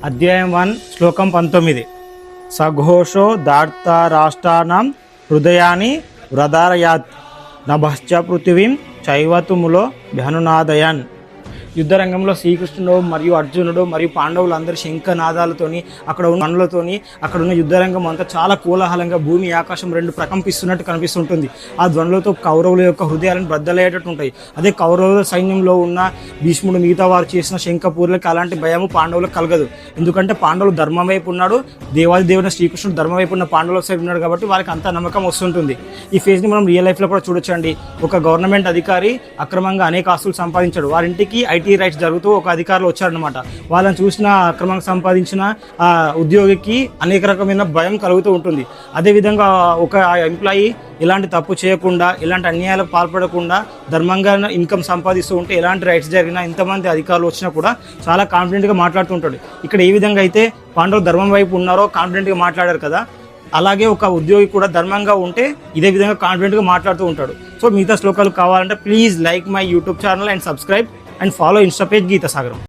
అధ్యాయం 1 శ్లోకం 19. సఘోషో దార్తారాష్ట్రాణం హృదయాన్ని వ్రదారయాత్ నభశ్చ పృథివీం చైవతుములో భనునాదయన్. యుద్ధరంగంలో శ్రీకృష్ణుడు మరియు అర్జునుడు మరియు పాండవులు అందరూ శంఖనాదాలతోని అక్కడ ఉన్న పనులతోని అక్కడ ఉన్న యుద్ధరంగం అంతా చాలా కోలాహలంగా భూమి ఆకాశం రెండు ప్రకంపిస్తున్నట్టు కనిపిస్తుంటుంది. ఆ ధ్వనులతో కౌరవుల యొక్క హృదయాలను బద్దలయ్యేటట్టు ఉంటాయి. అదే కౌరవుల సైన్యంలో ఉన్న భీష్ముడు మిగతా వారు చేసిన శంఖపూర్లకి అలాంటి భయము పాండవులకు కలగదు. ఎందుకంటే పాండవులు ధర్మం వైపు ఉన్నాడు, దేవాది దేవుని శ్రీకృష్ణుడు ధర్మం వైపు ఉన్న పాండవుల సైడ్ ఉన్నాడు కాబట్టి వారికి అంత నమ్మకం వస్తుంటుంది. ఈ ఫేజ్ని మనం రియల్ లైఫ్లో కూడా చూడొచ్చండి. ఒక గవర్నమెంట్ అధికారి అక్రమంగా అనేక ఆస్తులు సంపాదించాడు. వారింటికి ఐటీ రైట్స్ జరుగుతూ ఒక అధికారులు వచ్చారనమాట. వాళ్ళని చూసిన అక్రమంగా సంపాదించిన ఆ ఉద్యోగికి అనేక రకమైన భయం కలుగుతూ ఉంటుంది. అదేవిధంగా ఒక ఎంప్లాయీ ఇలాంటి తప్పు చేయకుండా ఇలాంటి అన్యాయాలకు పాల్పడకుండా ధర్మంగా ఇన్కమ్ సంపాదిస్తూ ఉంటే ఎలాంటి రైట్స్ జరిగినా ఇంతమంది అధికారులు వచ్చినా కూడా చాలా కాన్ఫిడెంట్గా మాట్లాడుతూ ఉంటాడు. ఇక్కడ ఏ విధంగా అయితే పాండవులు ధర్మం వైపు ఉన్నారో కాన్ఫిడెంట్గా మాట్లాడారు కదా, అలాగే ఒక ఉద్యోగి కూడా ధర్మంగా ఉంటే ఇదే విధంగా కాన్ఫిడెంట్గా మాట్లాడుతూ ఉంటాడు. సో మిగతా శ్లోకాలు కావాలంటే please like my YouTube channel and subscribe and follow Insta page Geeta Sagaram.